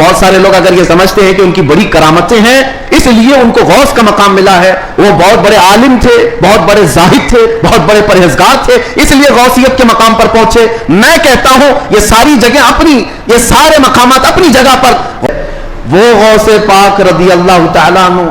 بہت سارے لوگ اگر یہ سمجھتے ہیں کہ ان کی بڑی کرامتیں ہیں اس لیے ان کو غوث کا مقام ملا ہے، وہ بہت بڑے عالم تھے، بہت بڑے زاہد تھے، بہت بڑے پرہیزگار تھے، اس لیے غوثیت کے مقام پر پہنچے. میں کہتا ہوں یہ ساری جگہ اپنی، یہ سارے مقامات اپنی جگہ پر. وہ غوث پاک رضی اللہ تعالیٰ عنہ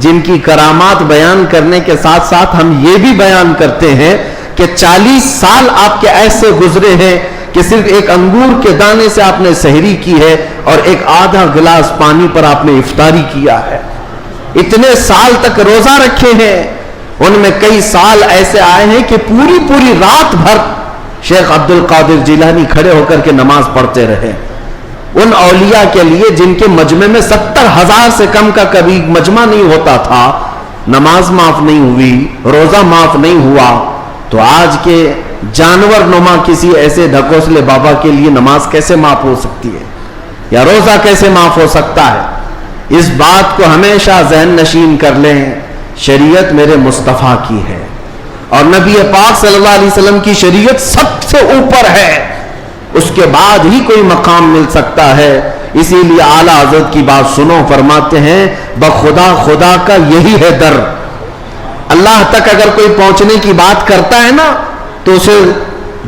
جن کی کرامات بیان کرنے کے ساتھ ساتھ ہم یہ بھی بیان کرتے ہیں کہ 40 سال آپ کے ایسے گزرے ہیں کہ صرف ایک انگور کے دانے سے آپ نے سحری کی ہے اور ایک آدھا گلاس پانی پر آپ نے افطاری کیا ہے. اتنے سال تک روزہ رکھے ہیں. ان میں کئی سال ایسے آئے ہیں کہ پوری رات بھر شیخ عبد القادر جیلانی کھڑے ہو کر کے نماز پڑھتے رہے. ان اولیاء کے لیے جن کے مجمع میں 70,000 سے کم کا کبھی مجمع نہیں ہوتا تھا، نماز معاف نہیں ہوئی، روزہ معاف نہیں ہوا، تو آج کے جانور نما کسی ایسے ڈھکوسلے بابا کے لیے نماز کیسے معاف ہو سکتی ہے یا روزہ کیسے معاف ہو سکتا ہے؟ اس بات کو ہمیشہ ذہن نشین کر لیں. شریعت میرے مصطفیٰ کی ہے اور نبی پاک صلی اللہ علیہ وسلم کی شریعت سب سے اوپر ہے، اس کے بعد ہی کوئی مقام مل سکتا ہے. اسی لیے اعلیٰ حضرت کی بات سنو، فرماتے ہیں بخدا خدا کا یہی ہے در. اللہ تک اگر کوئی پہنچنے کی بات کرتا ہے نا تو اسے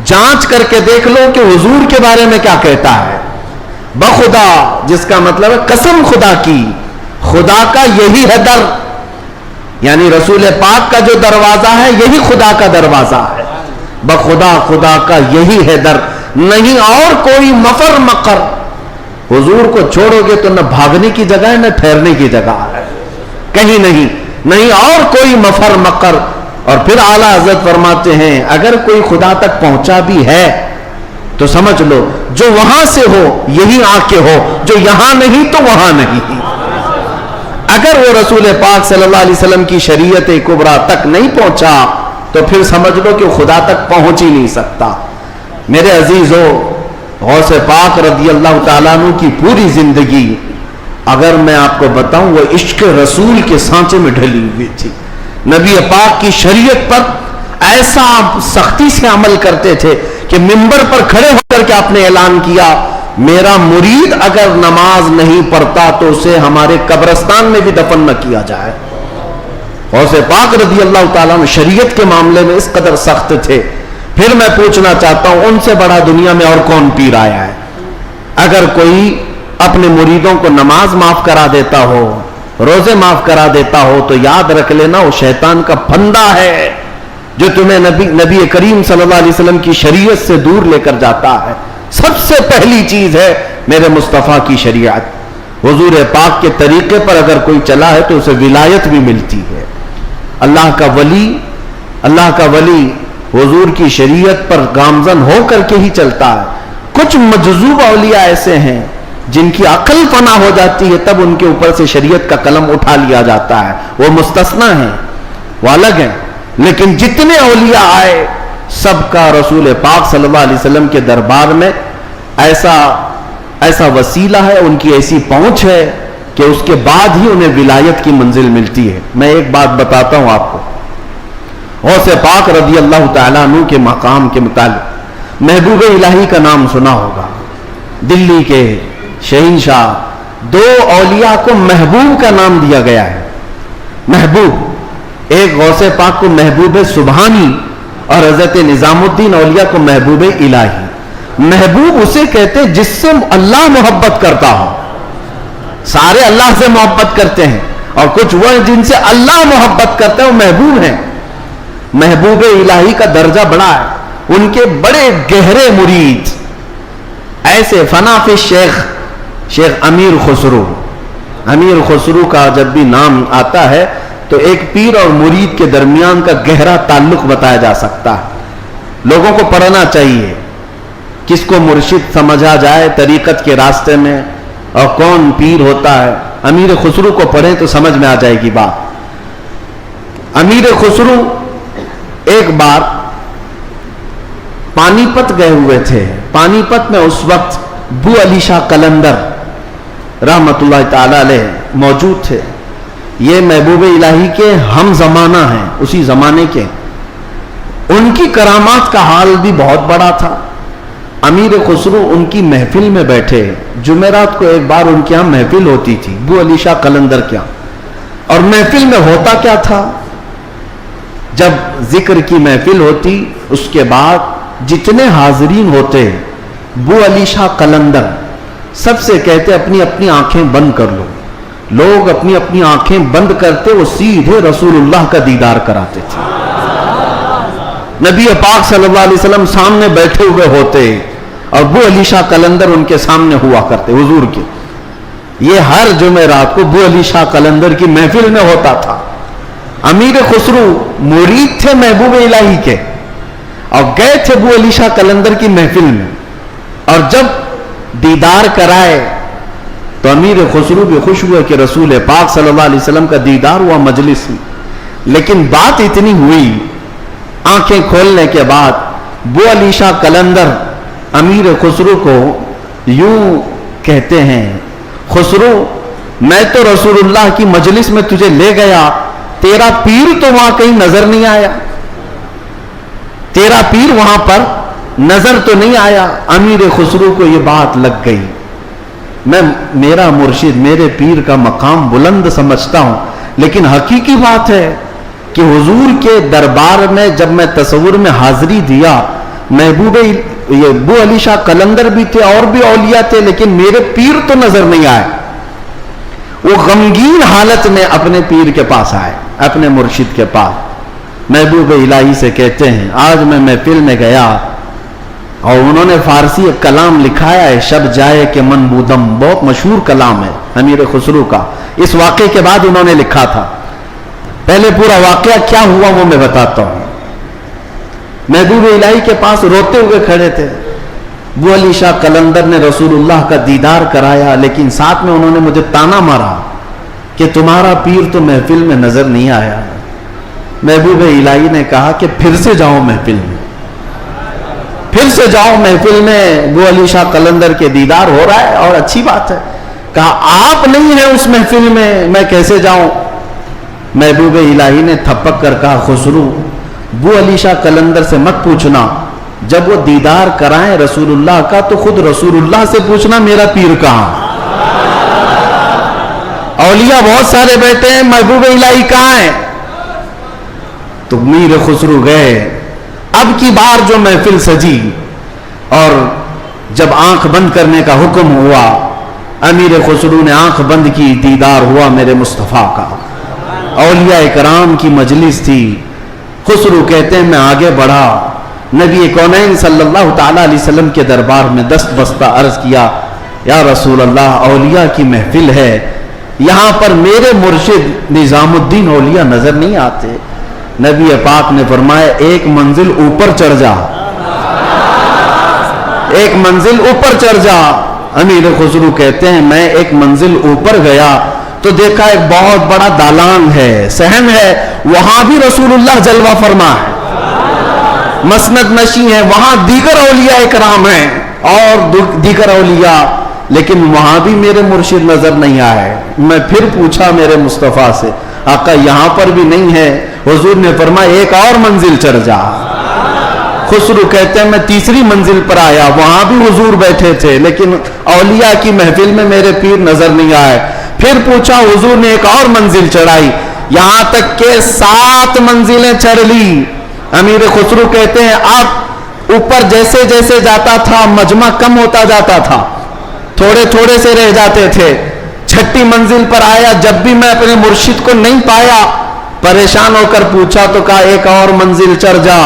جانچ کر کے دیکھ لو کہ حضور کے بارے میں کیا کہتا ہے. بخدا جس کا مطلب ہے قسم خدا کی، خدا کا یہی ہے در، یعنی رسول پاک کا جو دروازہ ہے یہی خدا کا دروازہ ہے. بخدا خدا کا یہی ہے در، نہیں اور کوئی مفر مقر. حضور کو چھوڑو گے تو نہ بھاگنے کی جگہ ہے نہ ٹھہرنے کی جگہ ہے، کہیں نہیں اور کوئی مفر مقر. اور پھر اعلیٰ حضرت فرماتے ہیں اگر کوئی خدا تک پہنچا بھی ہے تو سمجھ لو جو وہاں سے ہو یہی آ کے ہو، جو یہاں نہیں تو وہاں نہیں. اگر وہ رسول پاک صلی اللہ علیہ وسلم کی شریعت کبریٰ تک نہیں پہنچا تو پھر سمجھ لو کہ خدا تک پہنچ ہی نہیں سکتا. میرے عزیزو، غوث پاک رضی اللہ تعالیٰ عنہ کی پوری زندگی اگر میں آپ کو بتاؤں وہ عشق رسول کے سانچے میں ڈھلی ہوئی تھی. نبی پاک کی شریعت پر ایسا سختی سے عمل کرتے تھے کہ منبر پر کھڑے ہو کر کے آپ نے اعلان کیا میرا مرید اگر نماز نہیں پڑھتا تو اسے ہمارے قبرستان میں بھی دفن نہ کیا جائے. غوث پاک رضی اللہ تعالیٰ عنہ شریعت کے معاملے میں اس قدر سخت تھے. پھر میں پوچھنا چاہتا ہوں ان سے بڑا دنیا میں اور کون پیر آیا ہے؟ اگر کوئی اپنے مریدوں کو نماز معاف کرا دیتا ہو، روزے معاف کرا دیتا ہو تو یاد رکھ لینا وہ شیطان کا پھندا ہے جو تمہیں نبی کریم صلی اللہ علیہ وسلم کی شریعت سے دور لے کر جاتا ہے. سب سے پہلی چیز ہے میرے مصطفیٰ کی شریعت. حضور پاک کے طریقے پر اگر کوئی چلا ہے تو اسے ولایت بھی ملتی ہے. اللہ کا ولی حضور کی شریعت پر گامزن ہو کر کے ہی چلتا ہے. کچھ مجذوب اولیاء ایسے ہیں جن کی عقل فنا ہو جاتی ہے تب ان کے اوپر سے شریعت کا قلم اٹھا لیا جاتا ہے، وہ مستثنا ہیں، وہ الگ ہیں. لیکن جتنے اولیاء آئے سب کا رسول پاک صلی اللہ علیہ وسلم کے دربار میں ایسا وسیلہ ہے، ان کی ایسی پہنچ ہے کہ اس کے بعد ہی انہیں ولایت کی منزل ملتی ہے. میں ایک بات بتاتا ہوں آپ کو، غوث پاک رضی اللہ تعالیٰ عنہ کے مقام کے متعلق محبوب الہی کا نام سنا ہوگا. دلی کے شہنشاہ، دو اولیاء کو محبوب کا نام دیا گیا ہے. محبوب، ایک غوث پاک کو محبوب سبحانی اور حضرت نظام الدین اولیاء کو محبوب الہی. محبوب اسے کہتے جس سے اللہ محبت کرتا ہو. سارے اللہ سے محبت کرتے ہیں اور کچھ وہ ہیں جن سے اللہ محبت کرتا ہے وہ محبوب ہیں. محبوب الہی کا درجہ بڑا ہے. ان کے بڑے گہرے مرید ایسے فنافی شیخ امیر خسرو کا جب بھی نام آتا ہے تو ایک پیر اور مرید کے درمیان کا گہرا تعلق بتایا جا سکتا ہے. لوگوں کو پڑھنا چاہیے کس کو مرشد سمجھا جائے طریقت کے راستے میں اور کون پیر ہوتا ہے. امیر خسرو کو پڑھیں تو سمجھ میں آ جائے گی بات. امیر خسرو ایک بار پانی پت گئے ہوئے تھے. پانی پت میں اس وقت بو علی شاہ قلندر رحمت اللہ تعالی علیہ موجود تھے. یہ محبوب الہی کے ہم زمانہ ہیں، اسی زمانے کے. ان کی کرامات کا حال بھی بہت بڑا تھا. امیر خسرو ان کی محفل میں بیٹھے. جمعرات کو ایک بار ان کے یہاں محفل ہوتی تھی ابو علی شاہ قلندر کے یہاں. اور محفل میں ہوتا کیا تھا, جب ذکر کی محفل ہوتی اس کے بعد جتنے حاضرین ہوتے ابو علی شاہ قلندر سب سے کہتے اپنی اپنی آنکھیں بند کر لو. لوگ اپنی اپنی آنکھیں بند کرتے, وہ سیدھے رسول اللہ کا دیدار کراتے تھے. نبی پاک صلی اللہ علیہ وسلم سامنے بیٹھے ہوئے ہوتے اور ابو علی شاہ قلندر ان کے سامنے ہوا کرتے حضور کے. یہ ہر جمعرات کو ابو علی شاہ قلندر کی محفل میں ہوتا تھا. امیر خسرو مرید تھے محبوب الہی کے اور گئے تھے ابو علی شاہ قلندر کی محفل میں, اور جب دیدار کرائے تو امیر خسرو بھی خوش ہوئے کہ رسول پاک صلی اللہ علیہ وسلم کا دیدار ہوا مجلس میں. لیکن بات اتنی ہوئی, آنکھیں کھولنے کے بعد ابو علی شاہ قلندر امیر خسرو کو یوں کہتے ہیں, خسرو میں تو رسول اللہ کی مجلس میں تجھے لے گیا, تیرا پیر تو وہاں کہیں نظر نہیں آیا, تیرا پیر وہاں پر نظر تو نہیں آیا. امیر خسرو کو یہ بات لگ گئی, میں میرا مرشد میرے پیر کا مقام بلند سمجھتا ہوں, لیکن حقیقی بات ہے کہ حضور کے دربار میں جب میں تصور میں حاضری دیا, محبوب یہ ابو علی شاہ قلندر بھی تھے اور بھی اولیاء تھے, لیکن میرے پیر تو نظر نہیں آئے. وہ غمگین حالت میں اپنے پیر کے پاس آئے, اپنے مرشد کے پاس. محبوب الہی سے کہتے ہیں آج میں محفل میں گیا اور انہوں نے فارسی ایک کلام لکھایا ہے, شب جائے کہ من بودم, بہت مشہور کلام ہے امیر خسرو کا. اس واقعے کے بعد انہوں نے لکھا تھا. پہلے پورا واقعہ کیا ہوا وہ میں بتاتا ہوں. محبوب الہی کے پاس روتے ہوئے کھڑے تھے. ابو علی شاہ قلندر نے رسول اللہ کا دیدار کرایا, لیکن ساتھ میں انہوں نے مجھے تانا مارا کہ تمہارا پیر تو محفل میں نظر نہیں آیا. محبوب الہی نے کہا کہ پھر سے جاؤ محفل میں, پھر سے جاؤ محفل میں, ابو علی شاہ قلندر کے دیدار ہو رہا ہے اور اچھی بات ہے. کہا آپ نہیں ہیں اس محفل میں کیسے جاؤں. محبوب الہی نے تھپک کر کہا خسرو ابو علی شاہ قلندر سے مت پوچھنا, جب وہ دیدار کرائیں رسول اللہ کا تو خود رسول اللہ سے پوچھنا میرا پیر کہاں. اولیاء بہت سارے بیٹھے ہیں, محبوب الہی کہاں ہیں. تو میر خسرو گئے. اب کی بار جو محفل سجی اور جب آنکھ بند کرنے کا حکم ہوا, امیر خسرو نے آنکھ بند کی, دیدار ہوا میرے مصطفیٰ کا. اولیاء کرام کی مجلس تھی. خسرو کہتے ہیں میں آگے بڑھا, نبی کونین صلی اللہ تعالی علیہ وسلم کے دربار میں دست بستہ عرض کیا یا رسول اللہ اولیاء کی محفل ہے, یہاں پر میرے مرشد نظام الدین اولیاء نظر نہیں آتے. نبی پاک نے فرمایا ایک منزل اوپر چڑھ جا, ایک منزل اوپر چڑھ جا. امیر خسرو کہتے ہیں میں ایک منزل اوپر گیا تو دیکھا ایک بہت بڑا دالان ہے, صحن ہے, وہاں بھی رسول اللہ جلوہ فرما ہے, مسند نشی ہے, وہاں دیگر اولیاء اکرام ہیں اور دیگر اولیاء, لیکن وہاں بھی میرے مرشد نظر نہیں آئے. میں پھر پوچھا میرے مصطفیٰ سے آقا یہاں پر بھی نہیں ہے. حضور نے فرمایا ایک اور منزل چڑھ جا. خسرو کہتے ہیں میں تیسری منزل پر آیا, وہاں بھی حضور بیٹھے تھے, لیکن اولیاء کی محفل میں میرے پیر نظر نہیں آئے. پھر پوچھا, حضور نے ایک اور منزل چڑھائی, یہاں تک کہ 7 منزلیں چڑھ لی. امیر خسرو کہتے ہیں اب اوپر جیسے جیسے جاتا تھا مجمع کم ہوتا جاتا تھا, تھوڑے تھوڑے سے رہ جاتے تھے. 6ٹھی منزل پر آیا, جب بھی میں اپنے مرشد کو نہیں پایا, پریشان ہو کر پوچھا تو کہا ایک اور منزل چڑھ جا.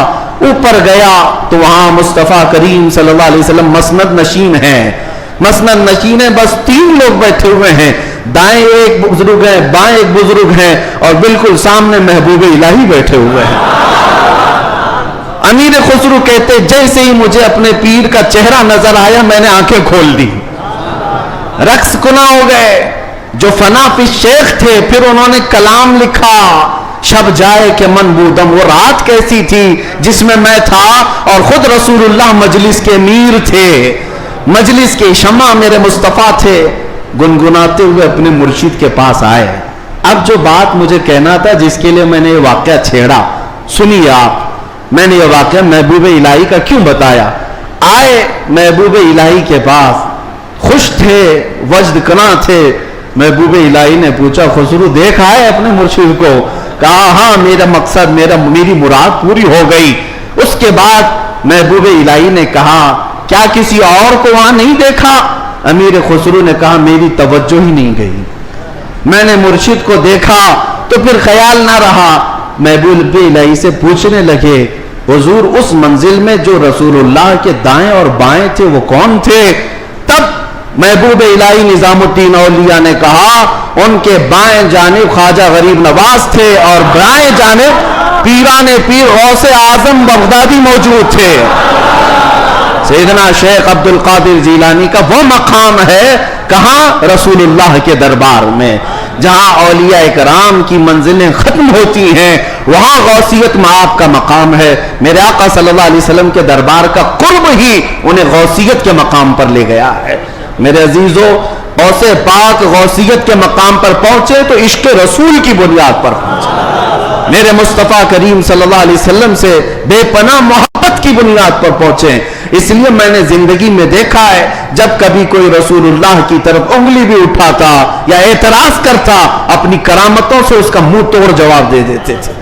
اوپر گیا تو وہاں مصطفیٰ کریم صلی اللہ علیہ وسلم مسند نشین ہیں. مسند نشین ہے, بس 3 لوگ بیٹھے ہوئے ہیں, دائیں ایک بزرگ ہیں, بائیں ایک بزرگ ہیں, اور بالکل سامنے محبوب الہی بیٹھے ہوئے ہیں. امیر خسرو کہتے جیسے ہی مجھے اپنے پیر کا چہرہ نظر آیا میں نے آنکھیں کھول دی, رقص کنا ہو گئے. جو فنا پی شیخ تھے پھر انہوں نے کلام لکھا شب جائے کہ من بودم. وہ رات کیسی تھی جس میں میں تھا اور خود رسول اللہ مجلس کے امیر تھے, مجلس کے شمع میرے مصطفیٰ تھے. گنگناتے ہوئے اپنے مرشد کے پاس آئے. اب جو بات مجھے کہنا تھا جس کے لیے میں نے یہ واقعہ چھیڑا, سنیے آپ. میں نے یہ واقعہ محبوب الہی کا کیوں بتایا. آئے محبوب الہی کے پاس، خوش تھے، وجد کنا تھے. محبوب الہی نے پوچھا خسرو دیکھا ہے اپنے مرشد کو؟ کہا ہاں میرا مقصد میری مراد پوری ہو گئی. اس کے بعد محبوب الہی نے کہا کیا کسی اور کو وہاں نہیں دیکھا؟ امیر خسرو نے کہا میری توجہ ہی نہیں گئی، میں نے مرشد کو دیکھا تو پھر خیال نہ رہا. محبوب الہی سے پوچھنے لگے حضور اس منزل میں جو رسول اللہ کے دائیں اور بائیں تھے وہ کون تھے؟ تب محبوب الہی نظام الدین اولیاء نے کہا ان کے بائیں جانب خواجہ غریب نواز تھے اور بائیں جانب پیران پیر غوث اعظم بغدادی موجود تھے. سیدنا شیخ عبد القادر جیلانی کا وہ مقام ہے کہاں؟ رسول اللہ کے دربار میں. جہاں اولیاء کرام کی منزلیں ختم ہوتی ہیں وہاں غوثیت میں آپ کا مقام ہے. میرے آقا صلی اللہ علیہ وسلم کے دربار کا قرب ہی انہیں غوثیت کے مقام پر لے گیا ہے. میرے عزیزو غوث پاک غوثیت کے مقام پر پہنچے تو عشق رسول کی بنیاد پر پہنچے، میرے مصطفیٰ کریم صلی اللہ علیہ وسلم سے بے پناہ محبت کی بنیاد پر پہنچے. اس لیے میں نے زندگی میں دیکھا ہے جب کبھی کوئی رسول اللہ کی طرف انگلی بھی اٹھاتا یا اعتراض کرتا اپنی کرامتوں سے اس کا منہ توڑ جواب دے دیتے تھے.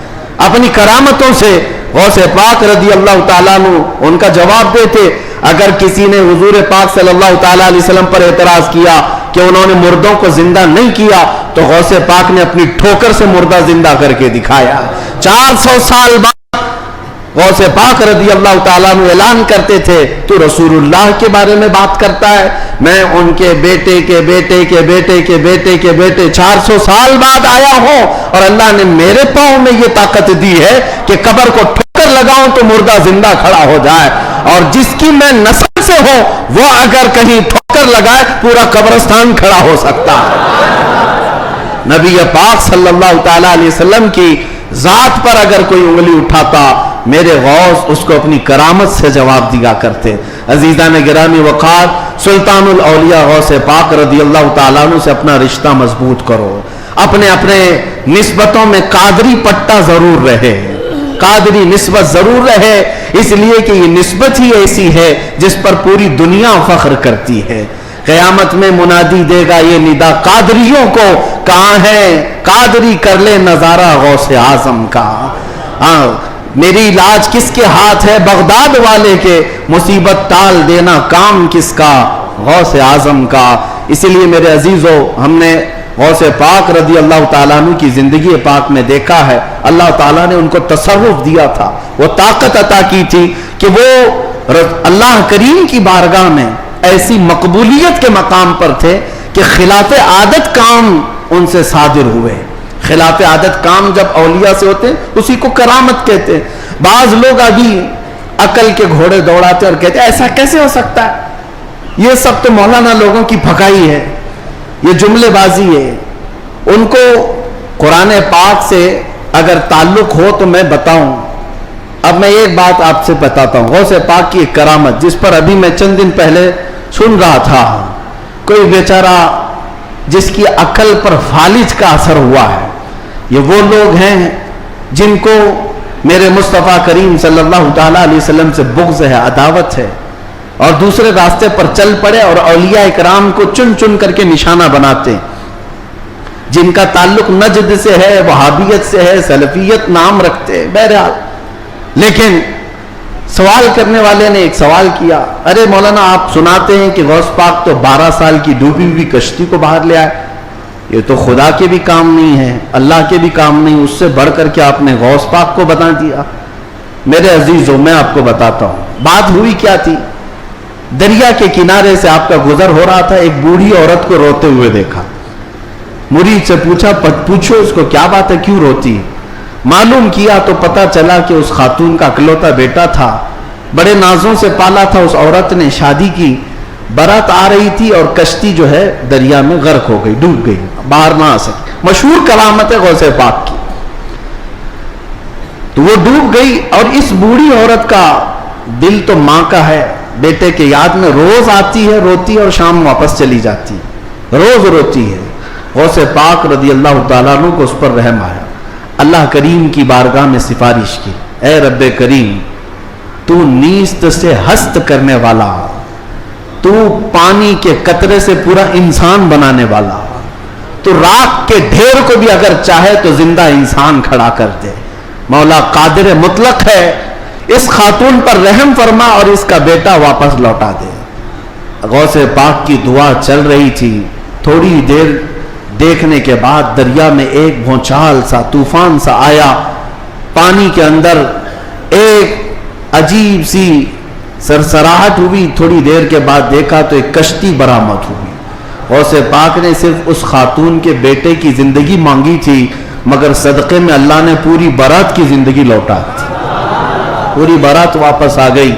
اپنی کرامتوں سے غوث پاک رضی اللہ تعالیٰ عنہ ان کا جواب دیتے. اگر کسی نے حضور پاک صلی اللہ تعالیٰ علیہ وسلم پر اعتراض کیا کہ انہوں نے مردوں کو زندہ نہیں کیا تو غوث پاک نے اپنی ٹھوکر سے مردہ زندہ کر کے دکھایا. 400 سال بعد غوث پاک رضی اللہ تعالیٰ عنہ اعلان کرتے تھے تو رسول اللہ کے بارے میں بات کرتا ہے، میں ان کے بیٹے کے بیٹے کے بیٹے کے بیٹے کے بیٹے 400 سال بعد آیا ہوں اور اللہ نے میرے پاؤں میں یہ طاقت دی ہے کہ قبر کو ٹھوکر لگاؤں تو مردہ زندہ کھڑا ہو جائے، اور جس کی میں نسل سے ہوں وہ اگر کہیں ٹھوکر لگائے پورا قبرستان کھڑا ہو سکتا ہے. نبی پاک صلی اللہ تعالیٰ علیہ وسلم کی ذات پر اگر کوئی انگلی اٹھاتا میرے غوث اس کو اپنی کرامت سے جواب دیا کرتے. عزیزان گرامی وقار، سلطان الاولیاء غوث پاک رضی اللہ تعالیٰ عنہ سے اپنا رشتہ مضبوط کرو. اپنے اپنے نسبتوں میں قادری پٹا ضرور رہے، قادری نسبت ضرور رہے، اس لیے کہ یہ نسبت ہی ایسی ہے جس پر پوری دنیا فخر کرتی ہے. قیامت میں منادی دے گا یہ ندا قادریوں کو، کہاں ہے قادری کر لے نظارہ غوث اعظم کا. میری علاج کس کے ہاتھ ہے؟ بغداد والے کے. مصیبت ٹال دینا کام کس کا؟ غوث اعظم کا. اسی لیے میرے عزیزو ہم نے غوث پاک رضی اللہ تعالیٰ عنہ کی زندگی پاک میں دیکھا ہے اللہ تعالیٰ نے ان کو تصرف دیا تھا، وہ طاقت عطا کی تھی کہ وہ اللہ کریم کی بارگاہ میں ایسی مقبولیت کے مقام پر تھے کہ خلاف عادت کام ان سے صادر ہوئے. خلاف عادت کام جب اولیاء سے ہوتے ہیں اسی کو کرامت کہتے ہیں. بعض لوگ ابھی عقل کے گھوڑے دوڑاتے اور کہتے ہیں ایسا کیسے ہو سکتا ہے، یہ سب تو مولانا لوگوں کی پھکائی ہے، یہ جملے بازی ہے. ان کو قرآن پاک سے اگر تعلق ہو تو میں بتاؤں. اب میں ایک بات آپ سے بتاتا ہوں، غوث پاک کی ایک کرامت جس پر ابھی میں چند دن پہلے سن رہا تھا. کوئی بیچارہ جس کی عقل پر فالج کا اثر ہوا ہے. یہ وہ لوگ ہیں جن کو میرے مصطفیٰ کریم صلی اللہ تعالیٰ علیہ وسلم سے بغض ہے، عداوت ہے، اور دوسرے راستے پر چل پڑے اور اولیاء اکرام کو چن چن کر کے نشانہ بناتے ہیں. جن کا تعلق نجد سے ہے، وہابیت سے ہے، سلفیت نام رکھتے ہیں. بہرحال لیکن سوال کرنے والے نے ایک سوال کیا، ارے مولانا آپ سناتے ہیں کہ غوث پاک تو 12 سال کی ڈوبی ہوئی کشتی کو باہر لے آئے، یہ تو خدا کے بھی کام نہیں ہے، اللہ کے بھی کام نہیں، اس سے بڑھ کر کے آپ نے غوث پاک کو بتا دیا. میرے عزیزوں میں آپ کو بتاتا ہوں بات ہوئی کیا تھی. دریا کے کنارے سے آپ کا گزر ہو رہا تھا، ایک بوڑھی عورت کو روتے ہوئے دیکھا. مرید سے پوچھا پوچھو اس کو کیا بات ہے، کیوں روتی؟ معلوم کیا تو پتا چلا کہ اس خاتون کا اکلوتا بیٹا تھا، بڑے نازوں سے پالا تھا. اس عورت نے شادی کی، برات آ رہی تھی اور کشتی جو ہے دریا میں غرق ہو گئی، ڈوب گئی، باہر نہ آ سکی. مشہور کرامت ہے غوث پاک کی. تو وہ ڈوب گئی اور اس بوڑھی عورت کا دل تو ماں کا ہے، بیٹے کے یاد میں روز آتی ہے، روتی ہے اور شام واپس چلی جاتی ہے، روز روتی ہے. غوث پاک رضی اللہ تعالیٰ عنہ کو اس پر رحم آیا. اللہ کریم کی بارگاہ میں سفارش کی، اے رب کریم تو نیست سے ہست کرنے والا، تو پانی کے قطرے سے پورا انسان بنانے والا، تو راکھ کے ڈھیر کو بھی اگر چاہے تو زندہ انسان کھڑا کر دے۔ مولا قادر مطلق ہے، اس خاتون پر رحم فرما اور اس کا بیٹا واپس لوٹا دے۔ غوث پاک کی دعا چل رہی تھی، تھوڑی دیر دیکھنے کے بعد دریا میں ایک بھونچال سا، طوفان سا آیا، پانی کے اندر ایک عجیب سی سرسراہٹ ہوئی، تھوڑی دیر کے بعد دیکھا تو ایک کشتی برآمد ہوئی۔ غوث پاک نے صرف اس خاتون کے بیٹے کی زندگی مانگی تھی، مگر صدقے میں اللہ نے پوری برات کی زندگی لوٹا دی، پوری برات واپس آ گئی،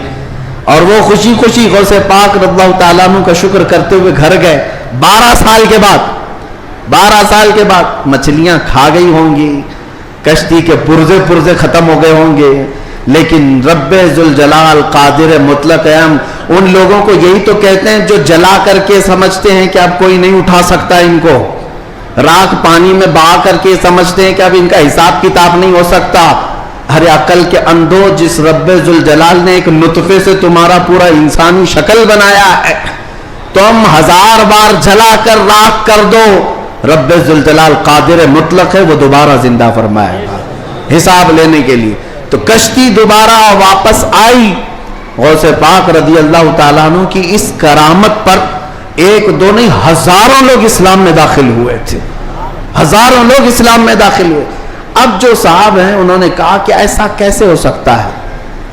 اور وہ خوشی خوشی غوث پاک رضی اللہ تعالیٰ عنہ کا شکر کرتے ہوئے گھر گئے۔ 12 سال کے بعد مچھلیاں کھا گئی ہوں گی، کشتی کے پرزے ختم ہو گئے ہوں گے، لیکن رب ذوالجلال قادر مطلق ہے، ہم ان لوگوں کو یہی تو کہتے ہیں جو جلا کر کے سمجھتے ہیں کہ اب کوئی نہیں اٹھا سکتا ان کو، راکھ پانی میں بہا کر کے سمجھتے ہیں کہ اب ان کا حساب کتاب نہیں ہو سکتا۔ ارے عقل کے اندھو، جس رب ذوالجلال نے ایک نطفے سے تمہارا پورا انسانی شکل بنایا ہے، تم 1000 بار جلا کر راکھ کر دو، رب ذوالجلال قادر مطلق ہے، وہ دوبارہ زندہ فرمائے گا حساب لینے کے لیے۔ تو کشتی دوبارہ واپس آئی۔ غوث پاک رضی اللہ تعالیٰ عنہ کی اس کرامت پر ایک دو نہیں، ہزاروں لوگ اسلام میں داخل ہوئے تھے، ہزاروں لوگ اسلام میں داخل ہوئے۔ اب جو صاحب ہیں انہوں نے کہا کہ ایسا کیسے ہو سکتا ہے،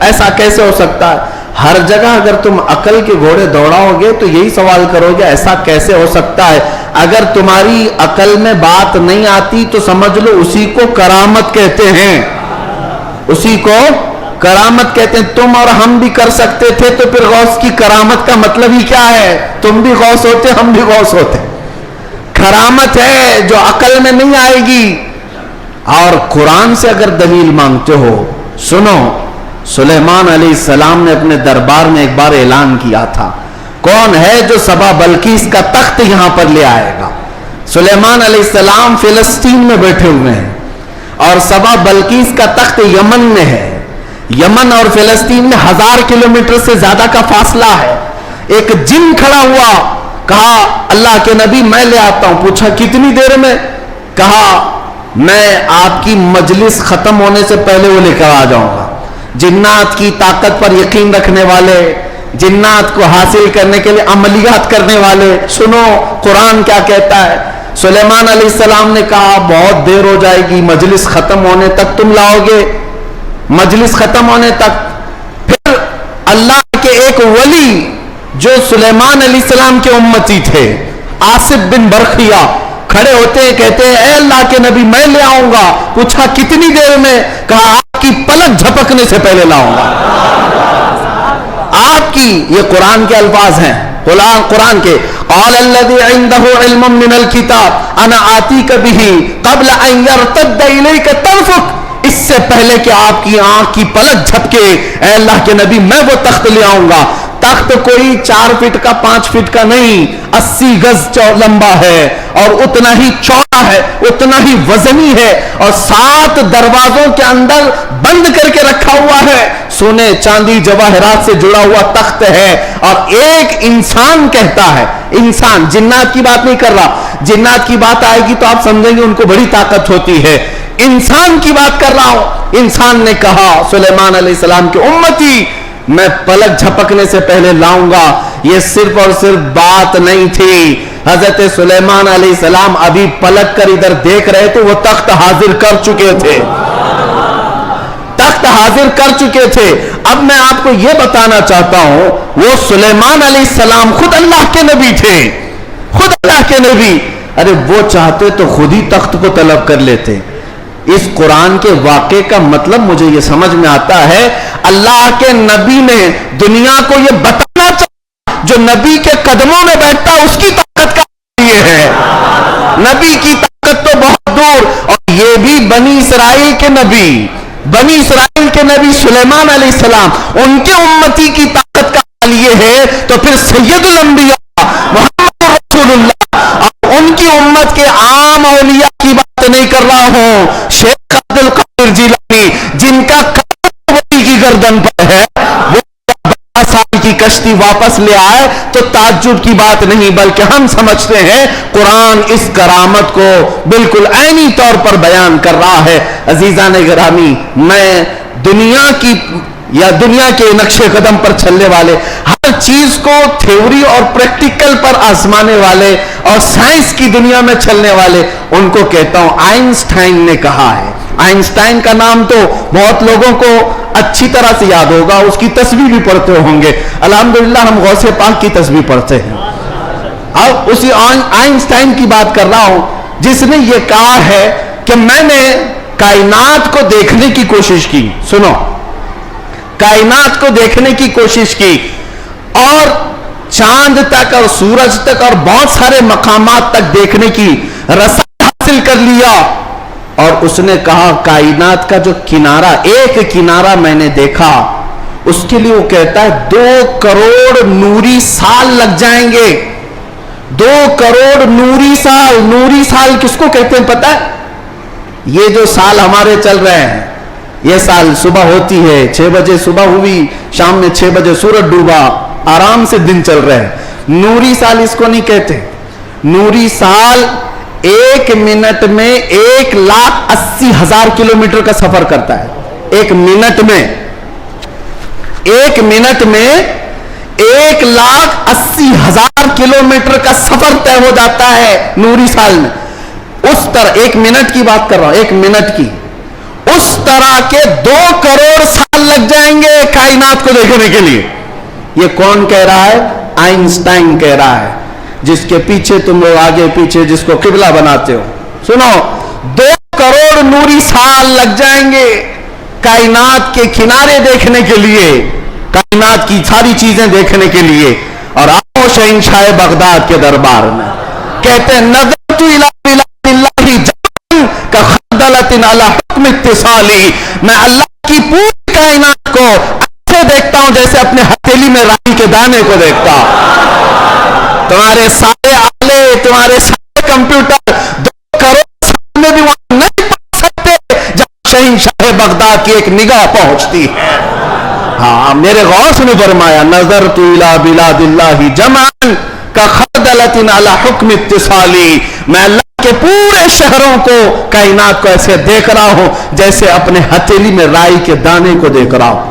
ایسا کیسے ہو سکتا ہے؟ ہر جگہ اگر تم عقل کے گھوڑے دوڑاؤ گے تو یہی سوال کرو گے ایسا کیسے ہو سکتا ہے۔ اگر تمہاری عقل میں بات نہیں آتی تو سمجھ لو اسی کو کرامت کہتے ہیں، اسی کو کرامت کہتے ہیں۔ تم اور ہم بھی کر سکتے تھے تو پھر غوث کی کرامت کا مطلب ہی کیا ہے؟ تم بھی غوث ہوتے، ہم بھی غوث ہوتے۔ کرامت ہے جو عقل میں نہیں آئے گی۔ اور قرآن سے اگر دلیل مانگتے ہو، سنو، سلیمان علیہ السلام نے اپنے دربار میں ایک بار اعلان کیا تھا، کون ہے جو سبا بلقیس کا تخت یہاں پر لے آئے گا؟ سلیمان علیہ السلام فلسطین میں بیٹھے ہوئے ہیں اور سبا بلقیس کا تخت یمن میں ہے۔ یمن اور فلسطین میں 1000 کلومیٹر سے زیادہ کا فاصلہ ہے۔ ایک جن کھڑا ہوا، کہا اللہ کے نبی میں لے آتا ہوں۔ پوچھا کتنی دیر میں؟ کہا میں آپ کی مجلس ختم ہونے سے پہلے وہ لے کر آ جاؤں گا۔ جنات کی طاقت پر یقین رکھنے والے، جنات کو حاصل کرنے کے لیے عملیات کرنے والے، سنو قرآن کیا کہتا ہے۔ سلیمان علیہ السلام نے کہا بہت دیر ہو جائے گی، مجلس ختم ہونے تک تم لاؤ گے؟ مجلس ختم ہونے تک۔ پھر اللہ کے ایک ولی جو سلیمان علیہ السلام کے امتی تھے، آصف بن برخیہ، کھڑے ہوتے ہیں، کہتے ہیں اے اللہ کے نبی میں لے آؤں گا۔ پوچھا کتنی دیر میں؟ کہا آپ کی پلک جھپکنے سے پہلے لاؤں گا۔ آپ کی، یہ قرآن کے الفاظ ہیں، قرآن کے، قال الذی عنده علم من الکتاب انا آتیک بہ قبل ان یرتد الیک طرفک، اس سے پہلے کہ آپ کی آنکھ کی پلک جھپکے اے اللہ کے نبی میں وہ تخت لے آؤں گا۔ تخت کوئی 4 فٹ کا 5 فٹ کا نہیں، 80 گز لمبا ہے اور اتنا ہی چوڑا ہے، اتنا ہی وزنی ہے، اور 7 دروازوں کے اندر بند کر کے رکھا ہوا ہے، سونے چاندی جواہرات سے جڑا ہوا تخت ہے۔ اور ایک انسان کہتا ہے، انسان، جنات کی بات نہیں کر رہا، جنات کی بات آئے گی تو آپ سمجھیں گے ان کو بڑی طاقت ہوتی ہے، انسان کی بات کر رہا ہوں۔ انسان نے کہا سلیمان علیہ السلام کے امتی میں پلک جھپکنے سے پہلے لاؤں گا۔ یہ صرف اور صرف بات نہیں تھی، حضرت سلیمان علیہ السلام ابھی پلک کر ادھر دیکھ رہے تھے، وہ تخت حاضر کر چکے تھے، تخت حاضر کر چکے تھے۔ اب میں آپ کو یہ بتانا چاہتا ہوں، وہ سلیمان علیہ السلام خود اللہ کے نبی تھے، خود اللہ کے نبی۔ ارے وہ چاہتے تو خود ہی تخت کو طلب کر لیتے۔ اس قرآن کے واقعے کا مطلب مجھے یہ سمجھ میں آتا ہے، اللہ کے نبی نے دنیا کو یہ بتانا چاہا جو نبی کے قدموں میں بیٹھتا اس کی طاقت کا یہ ہے، نبی کی طاقت تو بہت دور۔ اور یہ بھی بنی اسرائیل کے نبی، بنی اسرائیل کے نبی سلیمان علیہ السلام، ان کے امتی کی طاقت کا حال یہ ہے، تو پھر سید الانبیاء محمد رسول اللہ اور ان کی امت کے عام اولیاء کی بات نہیں کر رہا ہوں، شیخ عبد القادر جیلانی جن کا قدم ولی کی گردن پر ہے، کشتی واپس لے آئے تو تعجب کی بات نہیں، بلکہ ہم سمجھتے ہیں قرآن اس کرامت کو بالکل عینی طور پر بیان کر رہا ہے۔ عزیزان گرامی، میں دنیا کے نقشے قدم پر چلنے والے، ہر چیز کو تھیوری اور پریکٹیکل پر آزمانے والے اور سائنس کی دنیا میں چلنے والے، ان کو کہتا ہوں آئنسٹائن نے کہا ہے۔ آئنسٹائن کا نام تو بہت لوگوں کو اچھی طرح سے یاد ہوگا، اس کی تسبیح بھی پڑھتے ہوں گے۔ الحمدللہ ہم غوث پاک کی تسبیح پڑھتے ہیں۔ اب اسی آئنسٹائن کی بات کر رہا ہوں جس نے یہ کہا ہے کہ میں نے کائنات کو دیکھنے کی کوشش کی، سنو، کائنات کو دیکھنے کی کوشش کی اور چاند تک اور سورج تک اور بہت سارے مقامات تک دیکھنے کی رسائی حاصل کر لیا، اور اس نے کہا کائنات کا جو کنارہ، ایک کنارہ میں نے دیکھا، اس کے لیے وہ کہتا ہے 2 کروڑ نوری سال لگ جائیں گے۔ 2 کروڑ نوری سال۔ نوری سال کس کو کہتے ہیں پتہ ہے؟ یہ جو سال ہمارے چل رہے ہیں، یہ سال صبح ہوتی ہے 6 بجے صبح ہوئی، شام میں 6 بجے سورج ڈوبا، آرام سے دن چل رہے ہیں۔ نوری سال اس کو نہیں کہتے۔ نوری سال 1 منٹ میں 1,80,000 کلومیٹر کا سفر کرتا ہے۔ 1 منٹ میں 1,80,000 کلومیٹر کا سفر طے ہو جاتا ہے نوری سال میں۔ اس طرح 1 منٹ کی بات کر رہا ہوں، 1 منٹ کی، اس طرح کے 2 کروڑ سال لگ جائیں گے کائنات کو دیکھنے کے لیے۔ یہ کون کہہ رہا ہے؟ آئنسٹائن کہہ رہا ہے، جس کے پیچھے تم لوگ آگے پیچھے جس کو قبلہ بناتے ہو۔ سنو، 2 کروڑ نوری سال لگ جائیں گے کائنات کے کنارے دیکھنے کے لیے، کائنات کی ساری چیزیں دیکھنے کے لیے۔ اور آؤ شہنشاہ بغداد کے دربار میں، کہتے ہیں نظرت الی بلاد اللہ جمعاً کخردلۃ علی حکم اتصالی، میں اللہ کی پوری کائنات کو ایسے دیکھتا ہوں جیسے اپنے ہتھیلی میں رائی کے دانے کو دیکھتا ہوں۔ تمہارے سارے آلے، تمہارے سارے کمپیوٹر 2 کروڑ سال میں بھی وہاں نہیں پہنچ سکتے جہاں شہنشاہ بغداد کی ایک نگاہ پہنچتی ہے۔ ہاں، میرے غوث نے فرمایا نظرت الی بلاد اللہ جمعاً کخردلۃ علی حکم اتصالی، میں اللہ کے پورے شہروں کو، کائنات کو ایسے دیکھ رہا ہوں جیسے اپنے ہتھیلی میں رائی کے دانے کو دیکھ رہا ہوں۔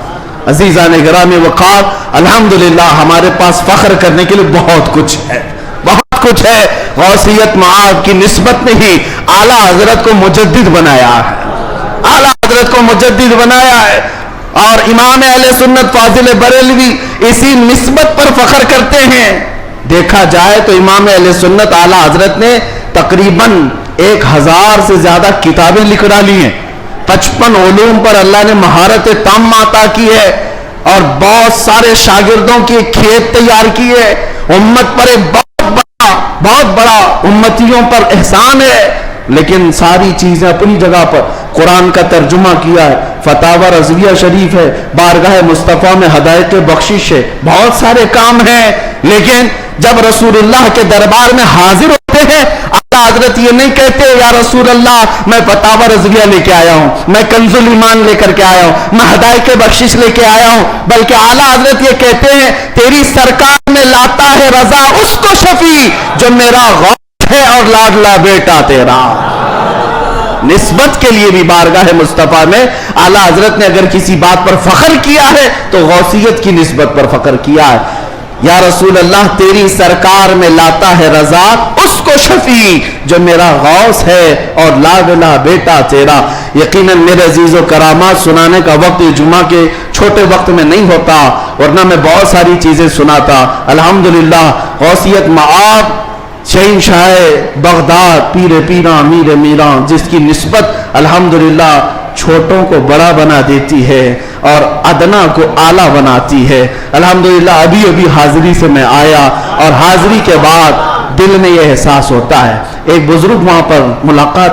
عزیزان گرامی وقار، الحمدللہ ہمارے پاس فخر کرنے کے لیے بہت کچھ ہے، بہت کچھ ہے۔ غوثیت معاد کی نسبت نے ہی اعلیٰ حضرت کو مجدد بنایا ہے، اعلیٰ حضرت کو مجدد بنایا ہے۔ اور امام اہل سنت فاضل بریلوی اسی نسبت پر فخر کرتے ہیں۔ دیکھا جائے تو امام اہل سنت اعلیٰ حضرت نے تقریباً 1000 سے زیادہ کتابیں لکھ ڈالی ہیں، 55 علوم پر اللہ نے مہارت تام عطا کی ہے، اور بہت سارے شاگردوں کی کھیت تیار کی ہے۔ امت پر ایک بہت بڑا امتیوں پر احسان ہے، لیکن ساری چیزیں اپنی جگہ پر۔ قرآن کا ترجمہ کیا ہے، فتاوی رضویہ شریف ہے، بارگاہ مصطفیٰ میں ہدایت بخشش ہے، بہت سارے کام ہیں، لیکن جب رسول اللہ کے دربار میں حاضر ہوتے ہیں اعلیٰ حضرت یہ نہیں کہتے یا رسول اللہ میں فتاوی رضویہ لے کے آیا ہوں، میں کنز الایمان لے کر کے آیا ہوں، میں ہدایت بخشش لے کے آیا ہوں، بلکہ اعلیٰ حضرت یہ کہتے ہیں تیری سرکار میں لاتا ہے رضا اس کو شفیع جو میرا غوث ہے اور لاڈلا بیٹا تیرا۔ نسبت کے لیے بھی بارگاہ مصطفیٰ میں اعلیٰ حضرت نے اگر کسی بات پر فخر کیا ہے تو غوثیت کی نسبت پر فخر کیا ہے۔ یا رسول اللہ تیری سرکار میں لاتا ہے رضا اس کو شفیع جو میرا غوث ہے اور لاڈلا بیٹا تیرا۔ یقیناً میرے عزیز و کرامات سنانے کا وقت جمعہ کے چھوٹے وقت میں نہیں ہوتا، ورنہ میں بہت ساری چیزیں سناتا۔ الحمدللہ غوثیت معاد شہنشاہ بغداد، پیر پیراں میر میراں، جس کی نسبت الحمدللہ چھوٹوں کو بڑا بنا دیتی ہے اور ادنا کو اعلیٰ بناتی ہے۔ الحمدللہ ابھی حاضری سے میں آیا اور حاضری کے بعد دل میں یہ احساس ہوتا ہے۔ ایک بزرگ وہاں پر ملاقات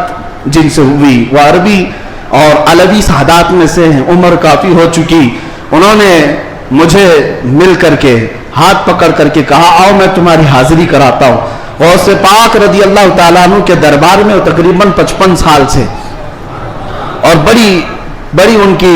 جن سے ہوئی، وہ عربی اور علوی سادات میں سے ہیں، عمر کافی ہو چکی، انہوں نے مجھے مل کر کے ہاتھ پکڑ کر کے کہا آؤ میں تمہاری حاضری کراتا ہوں۔ غوث پاک رضی اللہ تعالیٰ عنہ کے دربار میں تقریباً 55 سال سے، اور بڑی ان کی